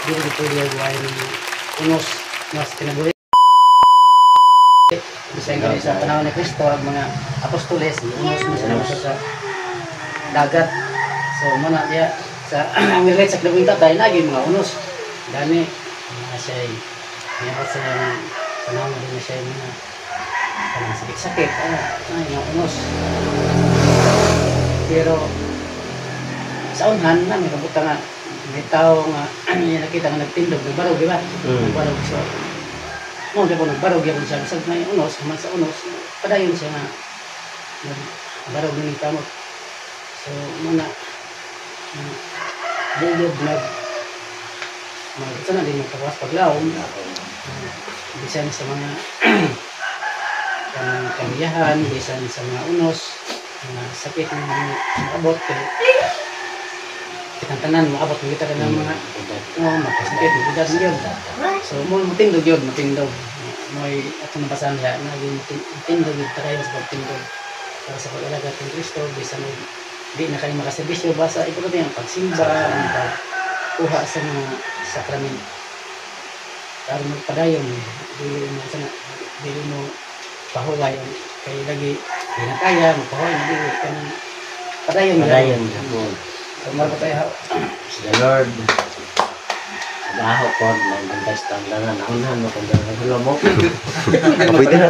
dili dito diya buhay ng unos mas kinabuhi. Bisaya nga sa panahon ni Kristo ang mga apostoles unos mas sa dagat. So muna diya sa ang relate sa kilabing tatay lagi mga unos. Gani siya ay sa panahon din siya mga sakit-sakit ay mga unos. Pero sa unhan na may kabuta nga may tao nga nakita nga nagtindog nagbarog di ba? Nagbarog so mo di ba nagbarog yan siya sa may unos naman sa unos padayon siya nga nagbarog ng kamot. So muna diyod ito na din magkakas paglawom bisan sa mga kamiyahan, bisan sa mga unos mga sakit ng mga maabot kitang tanan, maabot ng kita ka ng mga makasakit, magkita ng yun so matindog yun, matindog may atong nabasahan niya matindog yun tayo sa pagtindog para sa pag-alaga ng Kristo bisan hindi na kayo makaservisyo basta ito natin ang pagsimba ang pagkuha sa mga sakramen para magpadayon dili mo pahuway kay lagi hindi na kaya magpahuway na dili kanang padayon so marami tayo the Lord baho po nagbantas tandangan naunahan mo kung gano'n halo mo pwede na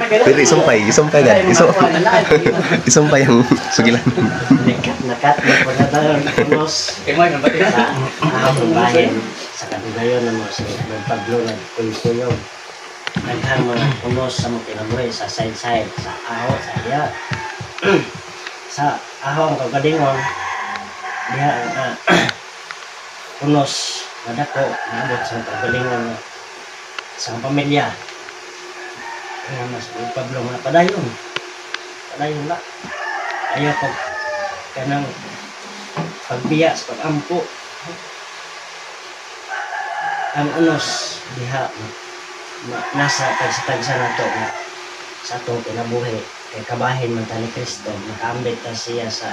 pwede isumpay isumpay ang sugilan nakat mo po na tayo unos sa ahong bayan sa kadugayon na mo sa Pablo nagkulkulong naghang mga unos sa mga kinabuhi sa side sa aho sa iya sa ahong kagalingon diha unos nadako naabot sa kagalingon sa pamilya kaya mas Pablo nga padayon la ayaw pag kanang pagbiya sa pagampo ang unos diha nasa tagsa nato nga sa atong kinabuhi kay kabahin man ta ni Kristo nakaambit ta siya sa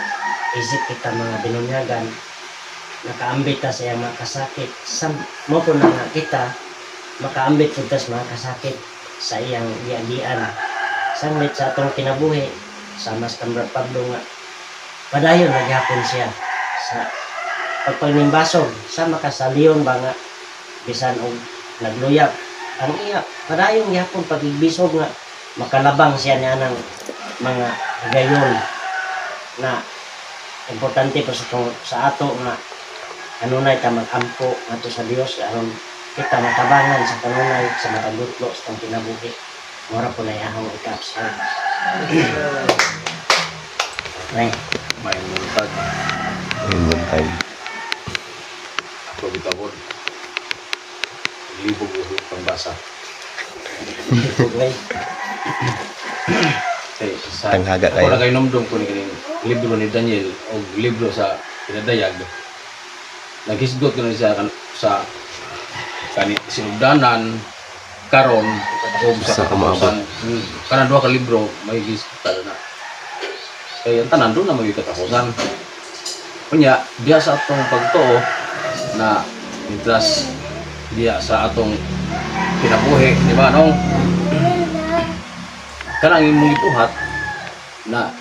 isip kita mga binunyagan nakaambit ta siya makasakit mo po na nga kita makaambit po ta sa makasakit sa iyang giagian sanglit sa atong kinabuhi sa mas Brother Pablo nga padayon naghapon siya sa pagpagnimbasog sa makasaliyon ba nga bisan og nagluyap ang iya padayon gyapon pagigbisog nga makalabang siya niya ng mga gayon na importante pa sa ato nga kanunay ta mag-ampo ato sa Dios aron kita matabangan sa kanunay sa matagutlo sa tong kinabuhi mora po na ihang ikapsa may muntag ako bitawon libog yung pangbasa Tanghaga kayo. Ako na kayo nomdom ko ni libro ni Daniel o libro sa pinadayag naghisgot ko na siya sa sinugdanan karon o sa katapusan kanang duha ka libro may hisgot na kaya ang tanan doon na may katapusan kunya diya sa atong pagtuo na intras diya sa atong kinabuhi di ba no kanang imong ituhat na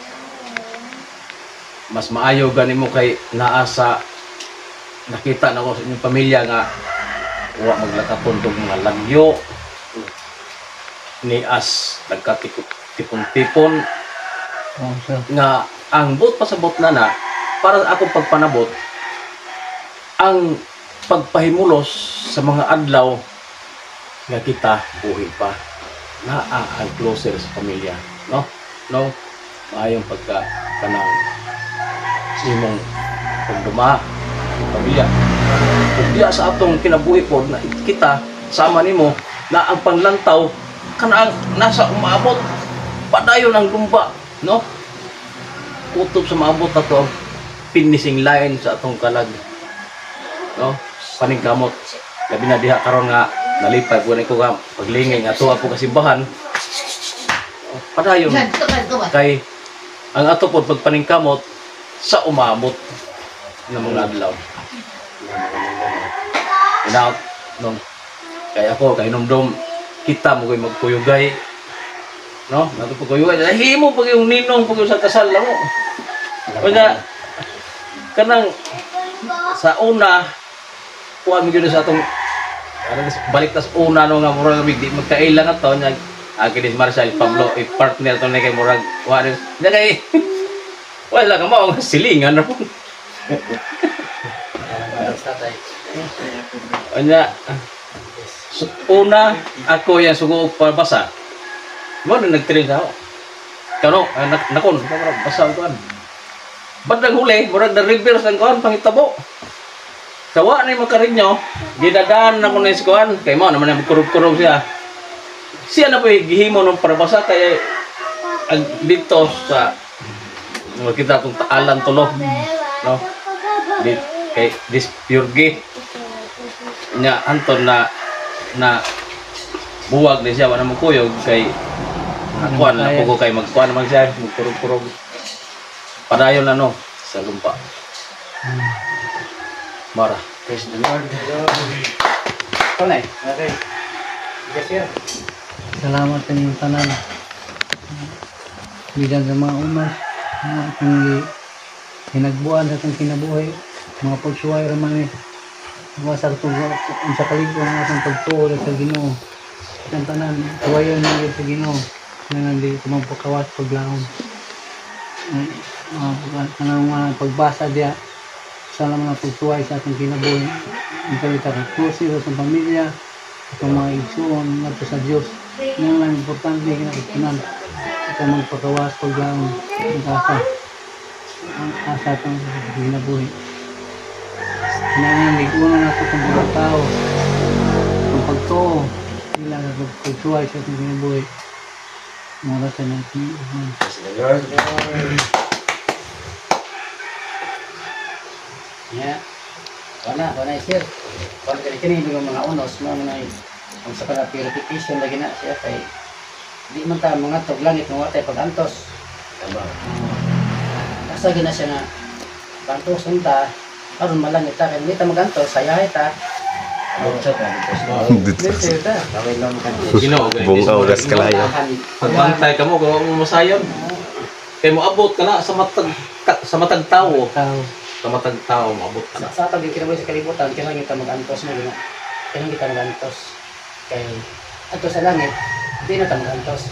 mas maayo gani mo kay naa sa nakita na ko sa inyong pamilya nga wa maglakapon tong mga lagyo ni as nagkatipon-tipon nga ang bot pasabot na para ako pagpanabot ang pagpahimulos sa mga adlaw nga kita buhi pa na ang closer sa pamilya no maayong pagka kanang imong pagduma pamilya kung diya sa atong kinabuhi po na kita sama nimo na ang panlantaw kanang nasa umabot padayon ang lumba no kutob sa maabot ato ang finishing line sa atong kalag no paningkamot labi na diha karon nga nalipay ko nga paglingay nga tuwa ko kasimbahan padayon kay ang ato po pagpaningkamot sa umabot ng mga adlaw Inaot nung kaya ako kay Nomdom kita mo koy magkuyugay. No? Nato pagkuyugay. Himo pag yung ninong pag yung sa kasal mo. Kaya kanang sa una kuha mi gyud sa atong balik tas una no nga murag di magkailan na to nya Agilis Marshall Pablo i-partner to na kay murag wala nya kay wala ka mao nga silingan na po. Anya una ako yan sugo pabasa. Mo na nagtrain ako. Kano nakon basa ko an. Badag huli murag na reverse ang kuan pangitabo. Kawa na yung makarinyo, ginadaan na ko na yung kuan kay mo naman yung kurog-kurog siya. Siya na po yung gihimo ng parabasa kaya dito sa kita itong taalan tulog. No? Kay this pure gay nya Anton na buwag na siya wala mo kuyog kay kuan na po ko kay magkuan naman siya magkurog-kurog. Padayon na no sa lumpa. Mara. Praise the Lord. Tunay. Okay. Yes, sir. Salamat sa inyong tanan. Bilang sa mga umas, mga akong hinagbuan sa itong kinabuhay, mga pagsuway raman mga sartugo, ang sa kaligpo ng atong pagtuo sa Ginoo. Ang tanan, suwayon na yun sa Ginoo, na hindi kumapakawas paglaon. Mga pagbasa diya, sana mga pagsuway sa atong kinabuhay. Ang salita ng kursi sa atong pamilya, atong mga igsuon nato sa Diyos. Yan lang importante kinakitunan. Ito magpakawas paglaon. Ang asa atong kinabuhay. Kailangan nag-una nato itong mga tao. Ang pagtuo, sila sa pagsuway sa atong kinabuhay. Mga rasa natin. Praise the Lord. Yeah. Wala sir. Kung kini yung mga unos mo na ang sa para purification lagi na siya kay di man ta mga tog langit mga tay pagantos. Asa gina siya na pantos unta aron malangit ta kay ta magantos sayahay ta. Bukso ka dito. Sir ta. Kawin lang ka. Ginoo Bungaw gas kalayo. pagbantay ka mo kung mo masayon. Kay mo abot ka na sa matag tao. Sa matag tao mo abot ka na. Sa atag kinabuhi sa kalibutan kailangan kita magantos mo gina. Kailangan kita magantos. Kay ato sa langit di na ta magantos.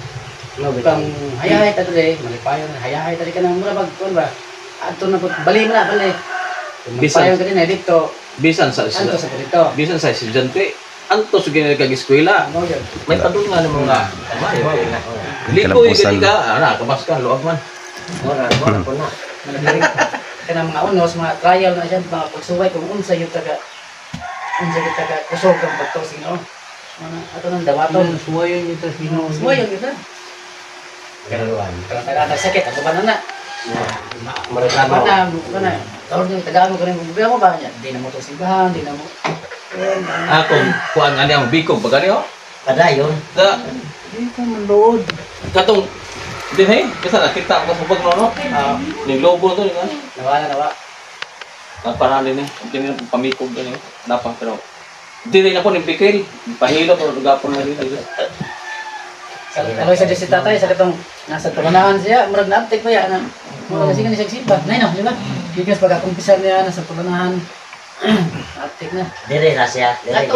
Kung hayahay ta dre, malipayon hayahay ta di ka nang mura bag kuan ba. Ato na bali mo na bali. Bisan ka din dito. Bisan sa Anto sa dito. bisan sa estudyante anto sa ginagag-eskwela. Ano yun? May padung nga ng mga lipoy gani ka, kabas ka, luag man. Mora po na. Kanang mga unos, mga trial na siya, mga pagsuway kung unsa yung taga kusog ang pagtosing no. Ato nang dawaton. Suwayon nito sa Ginoo. Suwayon yun na. Kalaluan. Kaya sakit, ako ba na? Marekano. Ako na. Tawag yung tagaan mo kanang bubaya mo ba niya? Di na mo ito simbahan, di na mo. Akong kuan ani ang bikog bagani ho. Padayon. Da Hindi ka manlood. katong din hey, kasi nakita ko sa pagnono. Ning lobo to nga. Nawa. Nagparaan din eh. Hindi na pamikog din eh. Dapat pero hindi rin ako nipikil. Pahilo pero gapon na rin. Ano sa si tatay, sa katong nasa tulanahan siya, murag na-uptake pa yan. Murag kasi siya simba. Nay no, di ba? Kikas pagkakumpisar niya, nasa tulanahan. Uptake na. Dire na siya. Dire.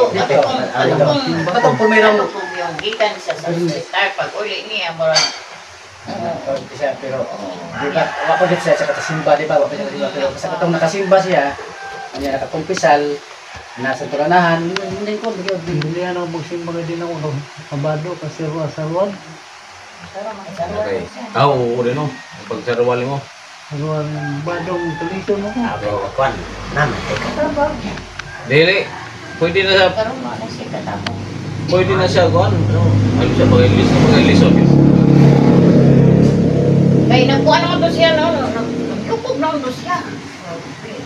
Katong pumirang yung gikan sa star pag uli niya murag siya, pero di ba, wako din siya sa katasimba, di ba? Wako siya katasimba, pero sa katong nakasimba siya, kanya nakakumpisal, nasa tulanahan, hindi ko, Hindi ano magsimba ka din ako. Kabado kasi sarwan. Okay. Oo, din no. Pagsarawali mo. Sarwan. Badong tuliso mo ko. Abo, kwan. Naman, teka. Dili. Pwede na siya, karon mo kasi katamo pwede na siya kuan. Ano siya mag-ilis. kay nagkuha naman to siya no nagkupog naman to siya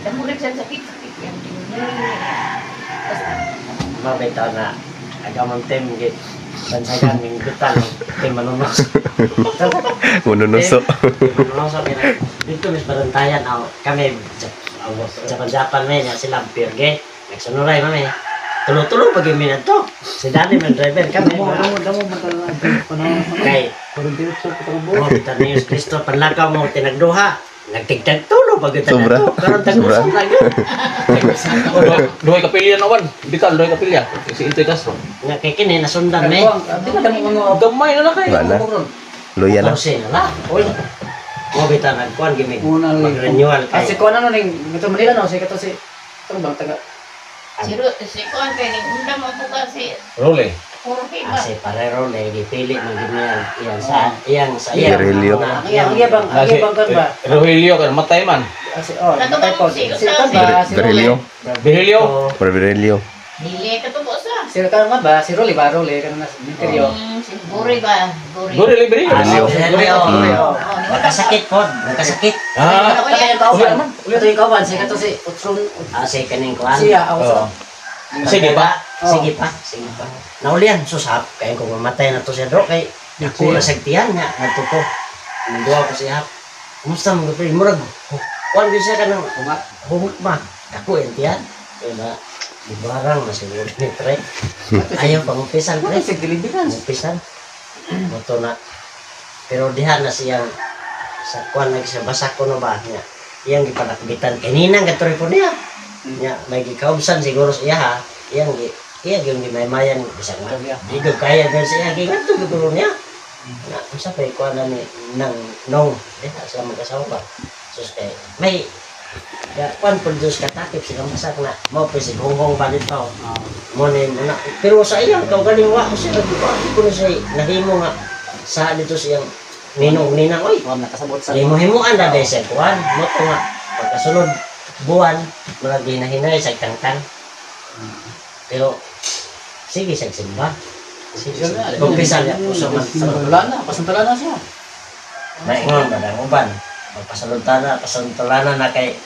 damulit siya sakit yung Mabitaw na. Agamang tem, git. Bansagan, yung gutan. Tim manunos. Manunuso. Manunos, sabi na. Dito, mis barantayan. Kami, Japan-Japan may niya silang pirge. Nagsanuray mami. tulo-tulo pag yung minato. Si Danny man driver kami. Damo matalang panahon. Kay, 48 sa oh, kita ni Yesus Kristo, panlakaw mo, tinagduha. Nagtigtag tulo pag ito Sobra. na to. Karoon tagusan Sobra. lang yun. Duhay kapilya na wan. Bitaw, duhay kapilya. Si Intoy Castro. Nga kay kini, nasundan na Di ba damo mga Gamay na lang kayo. Wala. Luya na. Tausin na lang. Uy. Mo bita nagkuhan gimig. Una lang. Mag-renewal si kay. ko ano ning ito Manila no si kato si ano bang taga Si Kuan kay ni undang mo po kasi Role. puro kiba. Kasi parero na gipili man gid niya. Iyang sa iyang. Aurelio. ang iya bang kan ba Rogelio kan matay man. si oh typod si kan ba si Berelio. Virgilio. Berelio. Dili ka tubo sa. si kan ba si Rolly ba Rolly kan na interior Si Buri ba? Buri. Gurili Virgilio. Berelio. Nakasakit po. Nakasakit. Ah. kaya yung kauban man ulit yung kauban si kato si Utron Kasi kaning kuhan. siya ako sa Sige pa. Sige pa. Sige pa. Naulian, susap. Kaya kung mamatay na to siya dro, kay ako na sagtihan niya. Natuto. Nanduwa ko siya. Kumusta mga pre? Murag. Kuhan ko siya ka ng humukma. Ako yung tiyan. Kaya na, di barang na siguro ni pre. Ayaw pang umpisan pre. si dilibigan Umpisan. Moto na. Pero diha na siyang sa kuhan lagi siya. Basa ko na ba niya. Iyang gipanakbitan. Kaninang gatuloy po niya. Nya may gikaubsan siguro siya ha. Iyang yung gimaymayan bisag na. Di ko kaya gan siya gingat to gulo niya. Na usa pa ko na ni nang nong sa mag-asawa ba. Sus kay may ya kwan produce ka takip silang masak na mo pa si honghong balit pa. Mo ni na pero sa iyang kaw galing wa ko siya di ko na siya nahimo nga sa dito siyang ninong oy. wala nakasabot sa Himo-himuan na dahil siya kuhan. Mo to nga pagkasunod buwan mga ginahinay sa kangkang. Pero sige sa simba. Sige. Kumpisa niya puso man. pasantala na siya Maingon ba ng uban. Pasuntulan na kay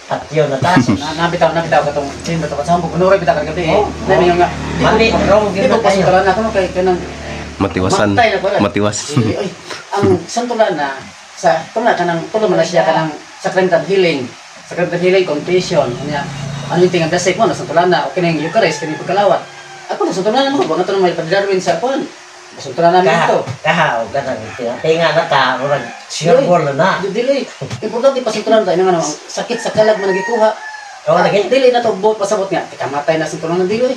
patyo na taso. nabitaw katong sin bato sa hampo kuno bitaw kagabi nabi nga Mali, wrong di din ba ba kayo? pasantala na kuno kay kanang Matiwasan. Matay na ko na. Matiwas. Ay, ang santulan na sa kuna kanang tulo man na siya kanang sacramental healing confession niya ano yung tingang dasik mo na santulan na okay na yung Eucharist kani pagkalawat ako na santulan na mo bang ito na may pagdarwin sa kon santulan namin ito Kaha, o ganang tinga na ta, murag sure ball na. dili importante pa santulan tayo nga ang sakit sa kalag man nagikuha O lagi dili na to buot pasabot nga kamatay na santulan na dili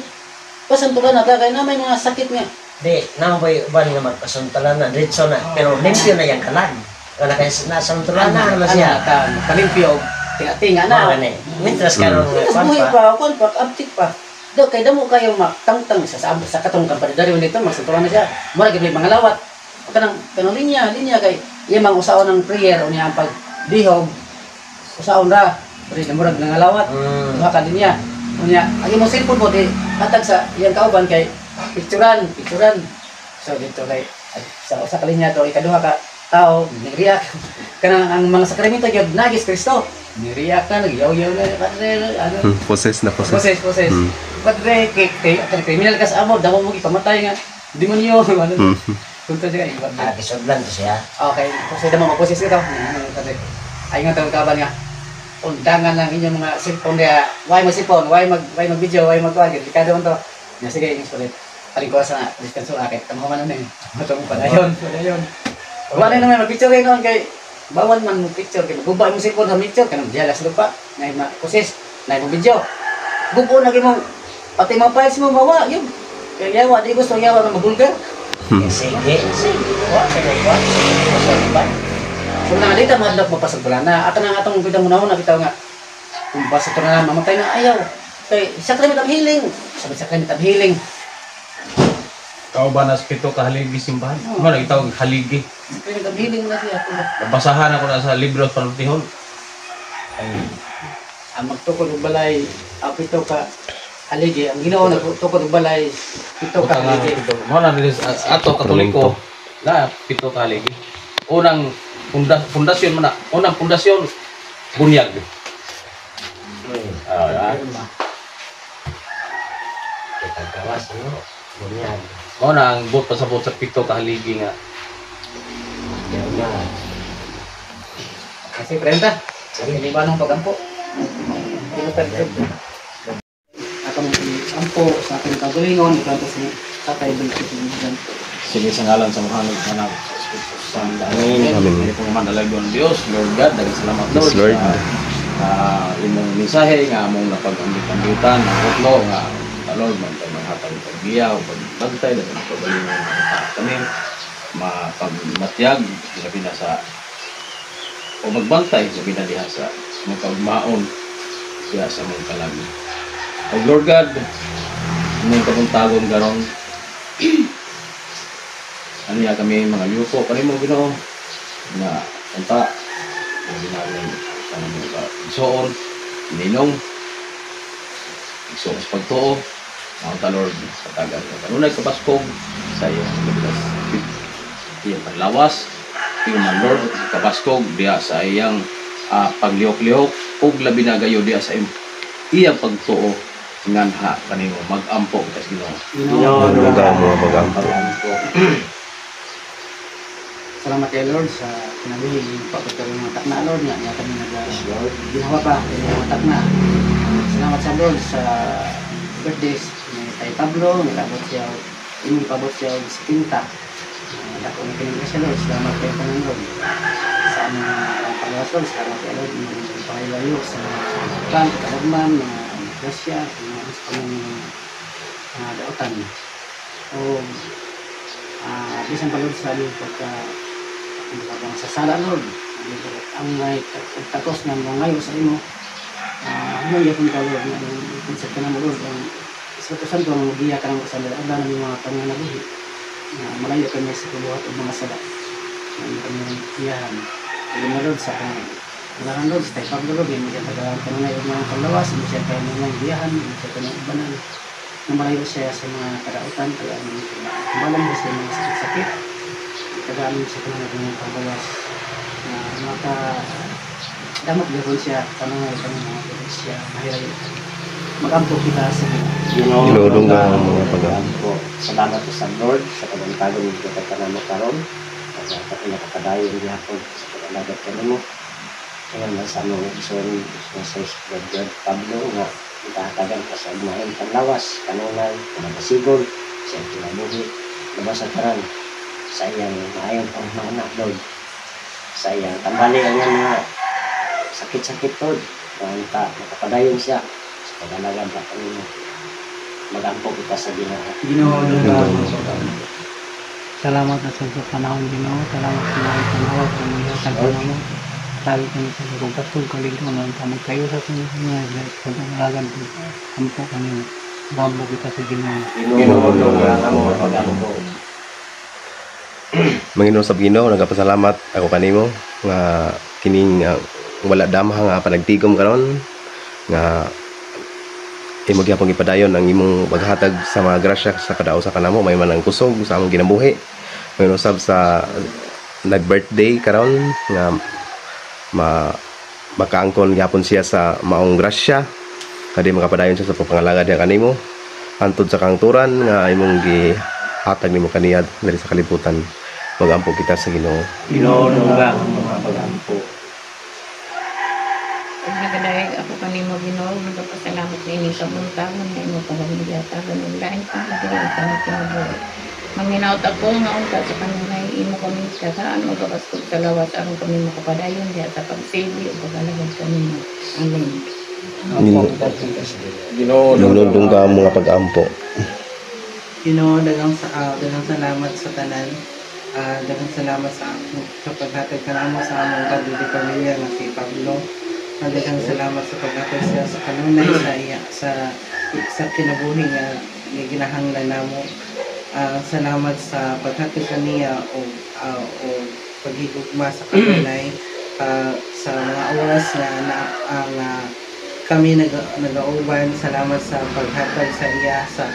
pasantulan na kaya na may mga sakit nga di namboy uban nga magpasuntulan na diretso na pero limpyo na yang kalag. Wala kay nasuntulan na naman siya. kalimpyo tinga na Gani. Mintras karon Tapos kwan buhay pa. pa, kwan pa, abtik pa. Do kay damo kayo magtangtang sa katong kampadari nito magsuturan na siya. Mura gyud mga lawat. Kanang linya kay iya mang usaon ng prayer unya ang pagdihog. Usaon ra. Pero murag nga lawat. Duha ka linya. Unya, ang imong cellphone mo di hatag sa iyang kauban kay picturean. So dito kay sa usa ka linya to ikaduha ka tao nagreact. Kanang ang mga sakramento gyud nagis Kristo. Niriyak na, nagyaw-yaw na, padre, ano, Poses na poses. poses. Padre, kriminal ka sa amo, damo mo ipamatay nga, demonyo, ano, punta siya, Ah, kisudlan to siya. okay, kasi damo maposes ka to, padre, ay nga tawag kaban nga, undangan lang inyong mga cellphone niya, why mag-cellphone, why mag-video, why mag-wag, delikado man to, nga sige, yung sulit, paling ko sa dispenso akit, tamaman na matulong padayon. Wala naman, mag-picture kayo noon kay, bawal man mo picture kay magubay mo cellphone sa picture kanang diala sa lupa nay ma-process nay mo video gubo na gyud mo pati mga files mo bawa yun kaya yawa di gusto yawa nga mabulgar Sige. Wa kay so na dita madlok mapasagbulan na ato na atong kita mo na kita nga kung basta to na mamatay na ayaw kay sacrament of healing sabi sacrament of healing Kauban as pito ka haligi simbahan. Ano itawag haligi. sacrament of healing na siya Nabasahan ako na sa libro sa panutihon. ang magtukod og balay pito ka haligi ang Ginoo nagtukod og balay pito ka haligi Mo na din ato Katoliko na pito ka haligi. Unang pundasyon man na. Unang pundasyon bunyag. kita gawas no. Bunyag. Mo na ang bot pasabot sa pito ka haligi nga. Yan na. kasi prenda hindi ba nung pagampo hindi mo tayo ako mong ampo sa ating kagalingon, ikanto sa tatay Belkisugan. Sige sa ngalan sa Muhammad Anak sa Amin. Amin. Ito naman dalagyon Dios, Lord God, daghang salamat Yes, Lord. sa imong mensahe nga among napag-ambit-ambitan ang utlo nga Lord maghatag pagbiya o pagbantay dapat pagalingon nga kami mapagmatyag sabi na sa o magbantay sabi na diha sa magkaugmaon diha sa mong kalagi. O Lord God, mong kabuntagon garon aniya kami mga yuko kanimo Ginoo na unta sabi namin sana mo ka igsoon ninong igsoon sa pagtuo ang Lord sa tagal kanunay kabaskog sa iyong lugas iyang panlawas iyong man Lord kabaskog diya sa iyang paglihok-lihok ug labi na gayo diya sa iyang pagtuo nganha kanimo mag-ampo kita sa Ginoo. Lugaw mga pag-ampo. Salamat kay Lord sa kinabuhi yung pagkakaroon ng matak na Lord nga kami ginawa pa yung matak na. Salamat sa Lord sa birthdays ni Tay Pablo, nilabot siya imong pabot siya sa pinta. Dako na pinag siya Lord, salamat kay Panginoon sa aming paglawas Lord, salamat kay Lord yung pangilayo sa mga kan, kalagman, mga grasya, mga sa mga dautan. O bisan pa Lord sa aming sa sala Lord ang may takos ng mga ngayon sa imo ngayon yakon ka Lord ang konsep ka na mo Lord ang Espiritu Santo ang magiya ka ng sala ang dami mga panganabuhi malayo kami sa kabuhat ng mga sala ang kanyang iyahan kaya na Lord sa kanyang Lord sa Tay Pablo Lord yung mga tagalang kanunay o mga panglawas yung siya kanyang mga iyahan yung siya kanyang ibanan na malayo siya sa mga karautan kaya malam mo sa mga sakit-sakit kagamin sa kanang pagbawas na damat gawin siya kanang mga siya mahirap mag-ampo kita sa Ginudungga ang mga pag-ampo. Salamat sa Lord sa kabantagon ng pagkakaroon mo karon at nakakadayon gihapon sa pag-alagat kanimo. Kaya sa among igsoon sa Brother Pablo nga itahatagan ka sa agmaon panlawas kanunay kumagasigon sa kinabuhi labas sa taran sa iyang maayong pangmana Lord sa iyang tambali ang mga sakit-sakit Lord kanta makapadayon siya sa pag-alagad na kanino mag-ampo kita sa Ginoo. Salamat na sa panahon Ginoo. Salamat sa mga panahon sa mga tagpana mo. Sabi ko sa lugong katong kalingkong na tamag kayo sa mga pag-alagan ko. Ampo kanino. Mag-ampo kita sa Ginoo. Ginoo ang mga pag-ampo. Manginoon sa Ginoo, nagapasalamat ako kanimo nga kining wala damha nga panagtigom karon nga imo gyapon ipadayon ang imong paghatag sa mga grasya sa kadaot sa kanamo may man ang kusog sa among ginabuhi. Manginoon sab sa nag-birthday karon nga makaangkon gyapon siya sa maong grasya kadi makapadayon siya sa pagpangalagad niya kanimo hantod sa kangturan nga imong gihatag nimo kaniya diri sa kalibutan. Mag-ampo kita sa Ginoo. Ginoo nga ang mga pag-ampo. Pag nagadayag ako kanimo Ginoo, nagpasalamat sa inyo sa buntagon na imo paghamigatagan ng lain pang ginoo sa kinabuhi. Manginaot ako nga unta sa kanunay imo kami kataan o kabaskog sa lawas aron kami makapadayon diha sa pagsilbi o pag-alagad kanimo. Amen. Ginudungga ang mga pag-ampo. Ginoo, daghang salamat sa tanan. Daghang salamat sa paghatag kanamo sa among kaduli pamilya nga si Pablo. Daghang salamat sa paghatag siya sa kanunay sa kinabuhi nga ginahanglan namo. Salamat sa paghatag kaniya o paghigugma sa kanunay sa mga oras na kami nag-auban. Salamat sa paghatag sa iya sa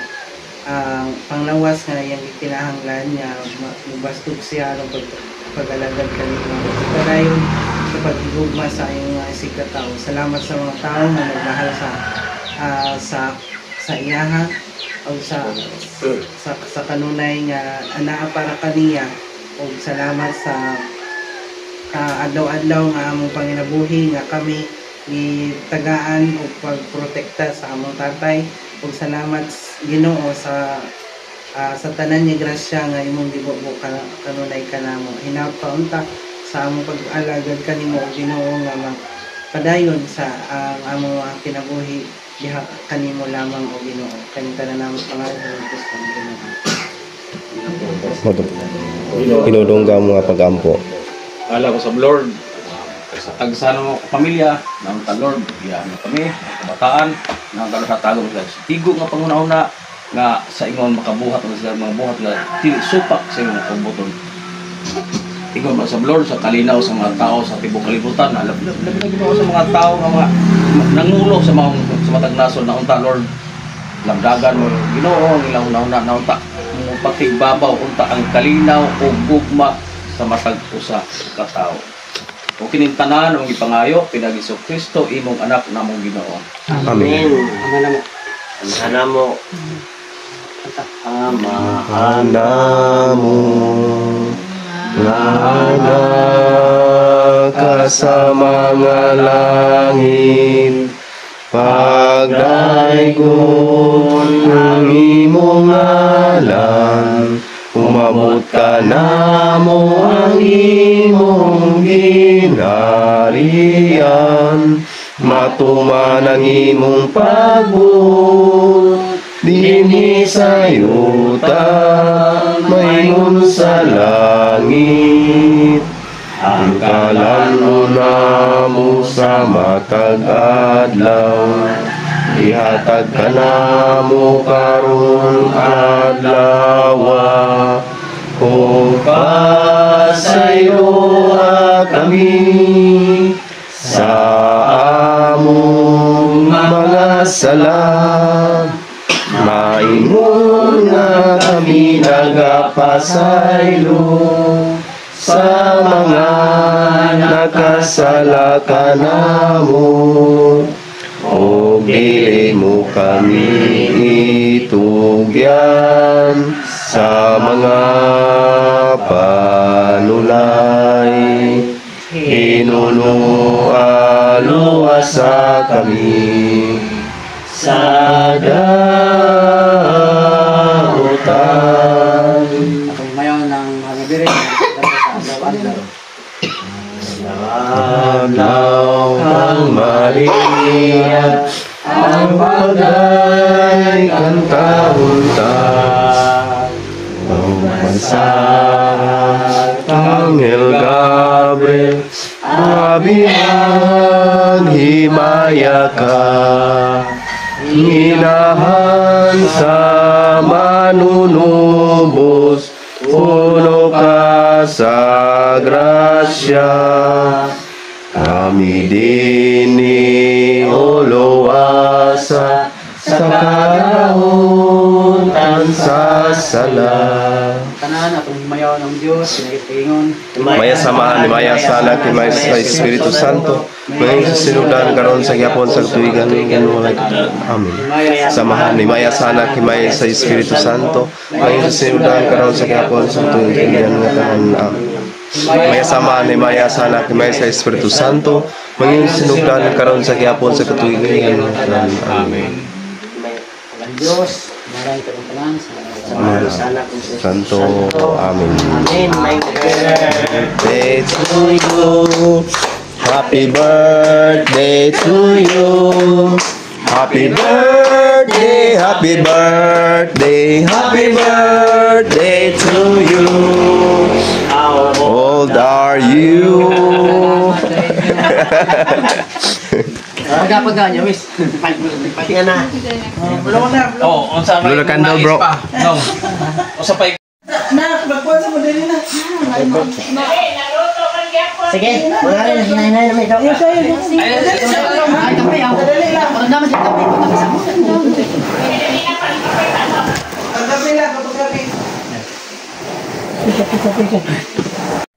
panglawas nga yung kinahanglan niya mabastog siya ng pag-alagad kanina pagkadayon sa paghigugma sa iyong sikataw. Salamat sa mga tao na nagmahal sa iyaha o sa kanunay nga anaa para kaniya o salamat sa adlaw-adlaw nga among panginabuhi nga kami gitagaan o pagprotekta sa among tatay o ug salamat Ginoo sa tanan niya grasya nga imong gibubo kanunay kanamo. Hinapaunta sa among pag-alagad kanimo o Ginoo nga padayon sa among kinabuhi diha kanimo lamang o Ginoo. Kani tanan namo pangalan sa Kristo Ginoo. Pinudungga mo nga pagampo. Ala ko sa Lord, sa tagsano mo pamilya, nang ta Lord, biyahan mo kami, kabataan, nang kalakatagong sila. Tigo nga panguna-una, nga sa ingon makabuhat ng sila mga buhat nga tili supak sa imong kabuton. Ingon mo sa Lord, sa kalinaw sa mga tao sa tibok kalibutan, labi na Ginoo sa mga tao nga mga nangulo sa matag nasod na unta Lord. Lamdagan mo Ginoo, ilang una naunta mo patigbabaw unta ang kalinaw o gugma sa matag usa ka tawo. O kining tanan ang ipangayo pinag Hesus Kristo imong anak namong Ginoo. Amen. Amahan mo. Amahan mo nga anak ka sa mga langit, pagdaygon ang imong ngalan, umabot ka namo ang imong ginharian, matuman ang imong pagbuot dinhi sa yuta, maingon sa langit. Ang kalano namo sa matag adlaw, ihatag ka namo karong adlaw. Kung pasayo kami sa among mga sala, maingon nga kami nagapasaylo sa mga nakasala kanamo, o dili mo kami itugyan sa mga panulay. Hinunualuasa kami sa dautan. Atong mayaw ng mga birin sa adlaw-adlaw. Adlaw kang Maria, ang bagay kantahunta, Pagpasahat Anghel Gabriel, mabihag himaya ka, inahan sa manunubos, puno ka sa grasya. Kami din ni uluwasa sa karahutan sa sala. Tanan atong himayaw ng Dios pinagtingon. Maya samahan ni Maya sa anak ni Maya sa Espiritu Santo, ngayon sa sinudan karon sa gyapon sa tuigan ng Ginoo. Amen. Samahan ni Maya sa anak ni Maya sa Espiritu Santo, ngayon sa sinudan karon sa gyapon sa tuigan ng Amen. Maya samahan ni Maya sa anak ni Maya sa Espiritu Santo, ngayon sa sinudan karon sa gyapon sa tuigan ng Amen. Diyos, maraming tanan Santo, Amen. Amen. My Birthday to you. Happy birthday to you. Happy birthday, happy birthday, happy birthday to you. How old are you? Pagka niya, miss. Tingnan na. Oh, unsa may Lula candle, bro. No. Usa pa Sige, mga rin, hinay-hinay naman ito. Ay, kape ako. Ano naman siya kape?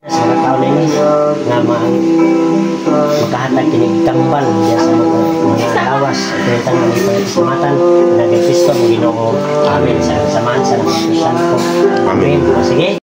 Sa mga tao na ninyo, nga makahatag kinigtambal diya sa mga lawas at pinitang mga ipagkislamatan na kay Kristo, Ginoo. Amen. Sa samahan sa Espiritu Santo. Amen. Sige.